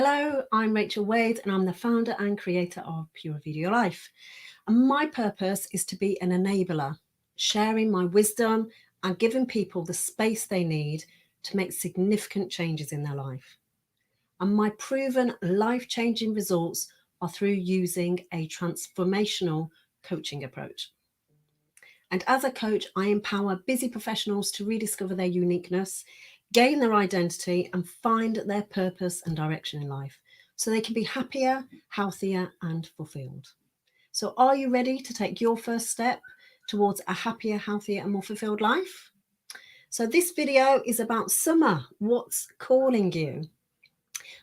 Hello, I'm Rachel Wade and I'm the founder and creator of Pura Vida Your Life. And my purpose is to be an enabler, sharing my wisdom and giving people the space they need to make significant changes in their life. And my proven life-changing results are through using a transformational coaching approach. And as a coach, I empower busy professionals to rediscover their uniqueness, gain their identity, and find their purpose and direction in life so they can be happier, healthier, and fulfilled. So, are you ready to take your first step towards a happier, healthier, and more fulfilled life? So, this video is about summer. What's calling you?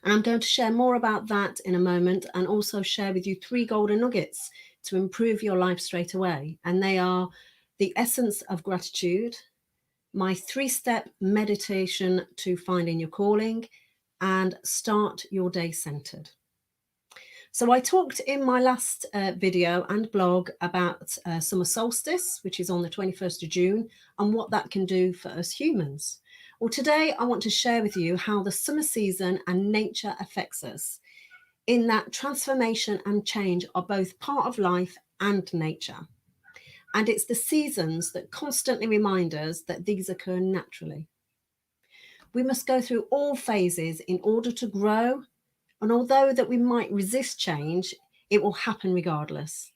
And I'm going to share more about that in a moment and also share with you 3 golden nuggets to improve your life straight away. And they are the essence of gratitude, my 3-step meditation to finding your calling, and start your day centered. So I talked in my last video and blog about summer solstice, which is on the 21st of June, and what that can do for us humans. Well, today I want to share with you how the summer season and nature affects us, in that transformation and change are both part of life and nature. And it's the seasons that constantly remind us that these occur naturally. We must go through all phases in order to grow. And although that we might resist change, it will happen regardless.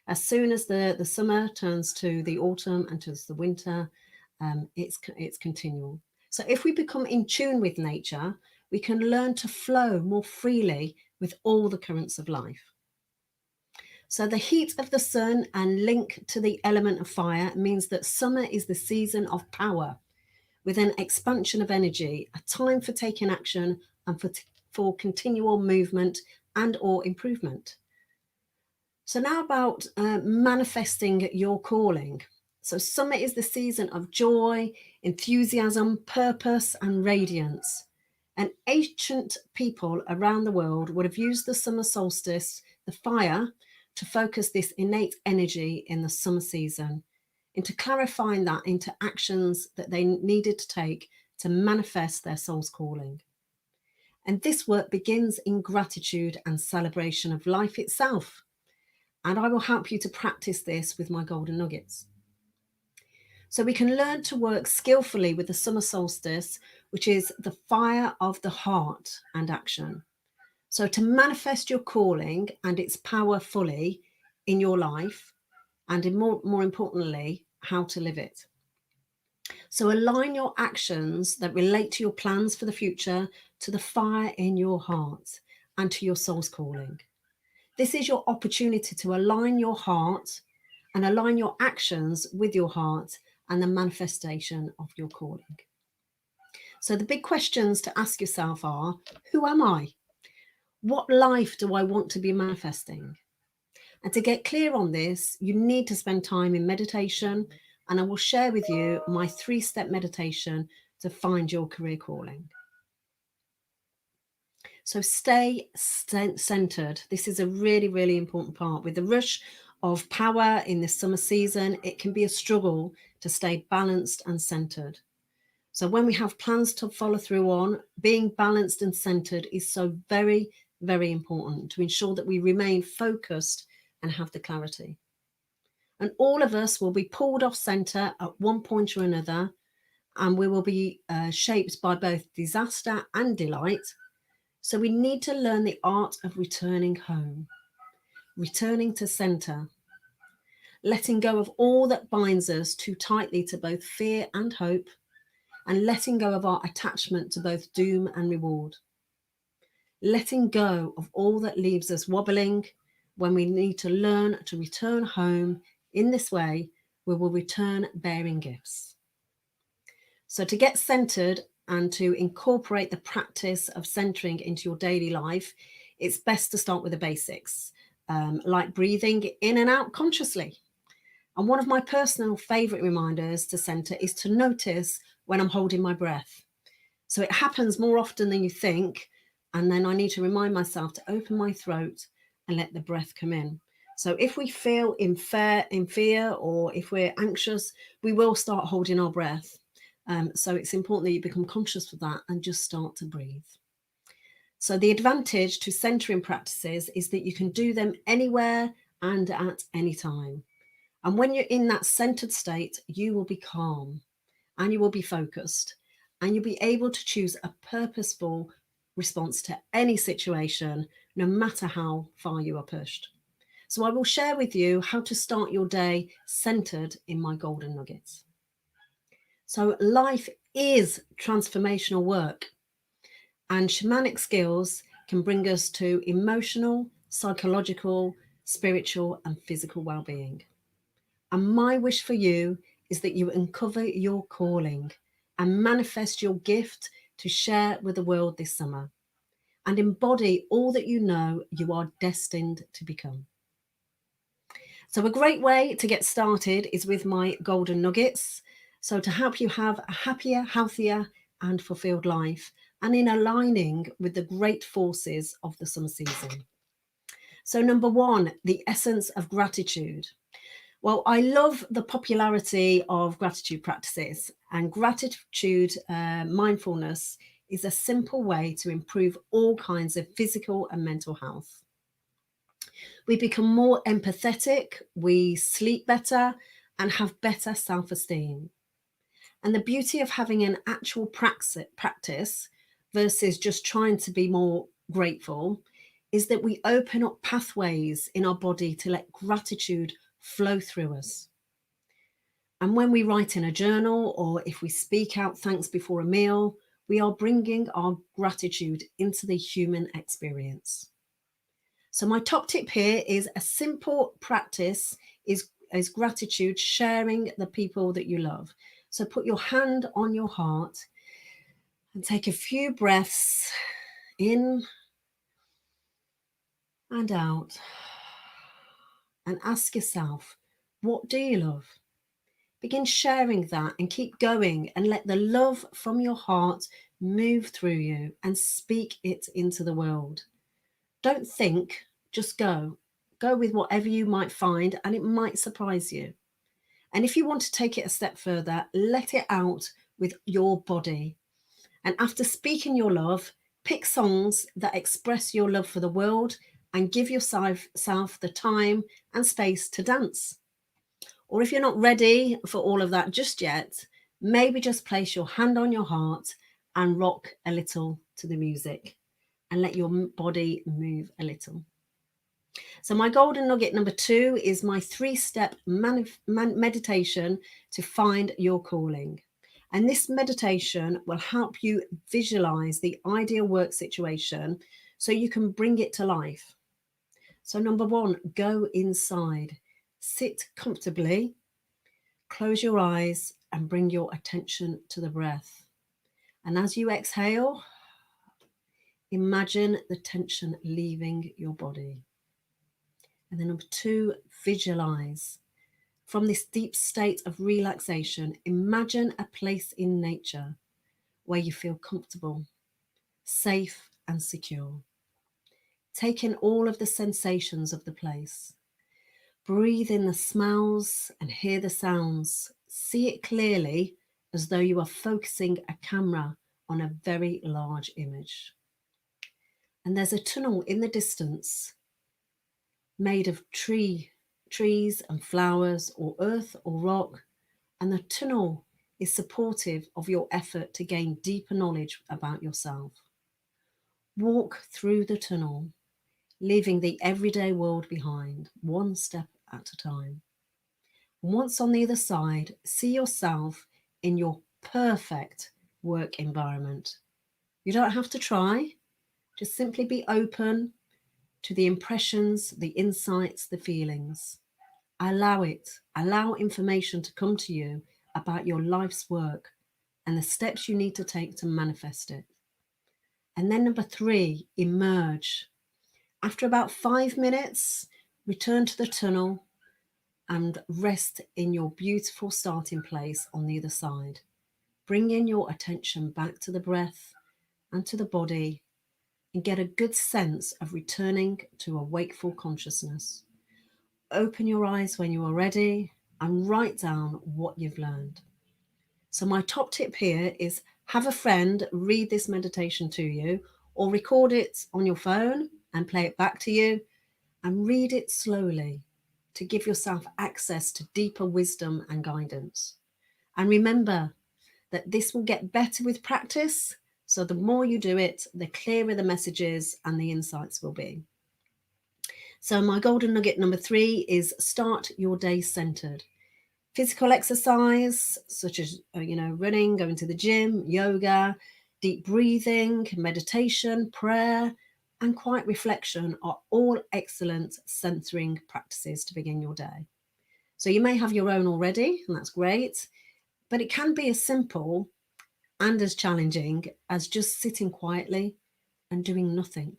As soon as the summer turns to the autumn and to the winter, it's continual. So if we become in tune with nature, we can learn to flow more freely with all the currents of life. So the heat of the sun and link to the element of fire means that summer is the season of power, with an expansion of energy, a time for taking action and for continual movement and or improvement. So now about manifesting your calling. So summer is the season of joy, enthusiasm, purpose, and radiance. And ancient people around the world would have used the summer solstice, the fire, to focus this innate energy in the summer season, into clarifying that into actions that they needed to take to manifest their soul's calling. And this work begins in gratitude and celebration of life itself. And I will help you to practice this with my golden nuggets. So we can learn to work skillfully with the summer solstice, which is the fire of the heart and action. So to manifest your calling and its power fully in your life, and more importantly, how to live it. So align your actions that relate to your plans for the future to the fire in your heart and to your soul's calling. This is your opportunity to align your heart and align your actions with your heart and the manifestation of your calling. So the big questions to ask yourself are, who am I? What life do I want to be manifesting? And to get clear on this, you need to spend time in meditation, and I will share with you my 3-step meditation to find your career calling. So stay centered. This is a really, really important part. With the rush of power in this summer season, it can be a struggle to stay balanced and centered. So when we have plans to follow through on, being balanced and centered is so very, very important to ensure that we remain focused and have the clarity. And all of us will be pulled off center at one point or another, and we will be shaped by both disaster and delight. So we need to learn the art of returning home, returning to center, letting go of all that binds us too tightly to both fear and hope, and letting go of our attachment to both doom and reward. Letting go of all that leaves us wobbling when we need to learn to return home. In this way, we will return bearing gifts. So to get centered and to incorporate the practice of centering into your daily life, it's best to start with the basics, like breathing in and out consciously. And one of my personal favorite reminders to center is to notice when I'm holding my breath. So it happens more often than you think. And then I need to remind myself to open my throat and let the breath come in. So if we feel in fear or if we're anxious, we will start holding our breath. So it's important that you become conscious of that and just start to breathe. So the advantage to centering practices is that you can do them anywhere and at any time. And when you're in that centered state, you will be calm and you will be focused and you'll be able to choose a purposeful response to any situation, no matter how far you are pushed. So I will share with you how to start your day centered in my golden nuggets. So life is transformational work, and shamanic skills can bring us to emotional, psychological, spiritual, and physical well-being. And my wish for you is that you uncover your calling and manifest your gift to share with the world this summer and embody all that you know you are destined to become. So, a great way to get started is with my golden nuggets. So, to help you have a happier, healthier, and fulfilled life, and in aligning with the great forces of the summer season. So, number one, the essence of gratitude. Well, I love the popularity of gratitude practices, and gratitude mindfulness is a simple way to improve all kinds of physical and mental health. We become more empathetic, we sleep better, and have better self esteem. And the beauty of having an actual practice versus just trying to be more grateful is that we open up pathways in our body to let gratitude flow through us. And when we write in a journal or if we speak out thanks before a meal, we are bringing our gratitude into the human experience. So my top tip here is a simple practice is gratitude, sharing the people that you love. So put your hand on your heart and take a few breaths in and out and ask yourself, what do you love? Begin sharing that and keep going and let the love from your heart move through you and speak it into the world. Don't think, just go. Go with whatever you might find, and it might surprise you. And if you want to take it a step further, let it out with your body. And after speaking your love, pick songs that express your love for the world and give yourself the time and space to dance. Or if you're not ready for all of that just yet, maybe just place your hand on your heart and rock a little to the music and let your body move a little. So, my golden nugget number 2 is my 3-step meditation to find your calling. And this meditation will help you visualize the ideal work situation so you can bring it to life. So, number 1, go inside, sit comfortably, close your eyes, and bring your attention to the breath. And as you exhale, imagine the tension leaving your body. And then number 2, visualize. From this deep state of relaxation, imagine a place in nature where you feel comfortable, safe, and secure. Take in all of the sensations of the place. Breathe in the smells and hear the sounds. See it clearly as though you are focusing a camera on a very large image. And there's a tunnel in the distance made of trees and flowers, or earth or rock, and the tunnel is supportive of your effort to gain deeper knowledge about yourself. Walk through the tunnel, leaving the everyday world behind, one step at a time. Once on the other side, see yourself in your perfect work environment. You don't have to try, just simply be open to the impressions, the insights, the feelings. Allow it. Allow information to come to you about your life's work and the steps you need to take to manifest it. And then number 3, emerge. After about 5 minutes, return to the tunnel and rest in your beautiful starting place on the other side. Bring in your attention back to the breath and to the body and get a good sense of returning to a wakeful consciousness. Open your eyes when you are ready and write down what you've learned. So my top tip here is have a friend read this meditation to you, or record it on your phone and play it back to you and read it slowly to give yourself access to deeper wisdom and guidance. And remember that this will get better with practice. So the more you do it, the clearer the messages and the insights will be. So my golden nugget number 3 is start your day centered. Physical exercise, such as, running, going to the gym, yoga, deep breathing, meditation, prayer, and quiet reflection are all excellent centering practices to begin your day. So you may have your own already, and that's great, but it can be as simple and as challenging as just sitting quietly and doing nothing.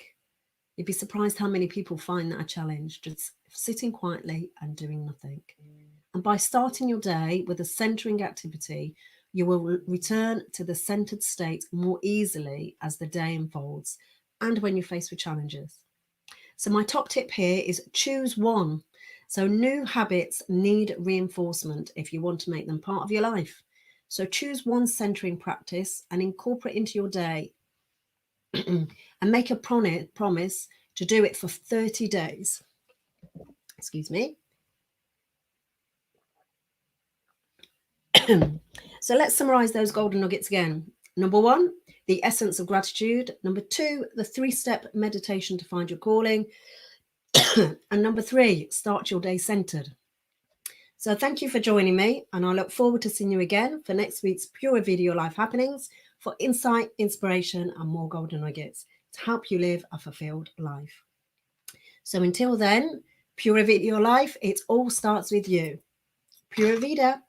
You'd be surprised how many people find that a challenge, just sitting quietly and doing nothing. And by starting your day with a centering activity, you will return to the centered state more easily as the day unfolds and when you're faced with challenges. So my top tip here is choose one. So new habits need reinforcement if you want to make them part of your life. So choose one centering practice and incorporate into your day and make a promise to do it for 30 days. Excuse me. So let's summarize those golden nuggets again. Number 1, the essence of gratitude. Number 2, the 3-step meditation to find your calling. And number 3, start your day centered. So thank you for joining me, and I look forward to seeing you again for next week's Pura Vida Your Life happenings for insight, inspiration, and more golden nuggets to help you live a fulfilled life. So until then, Pura Vida Your Life, it all starts with you. Pura Vida.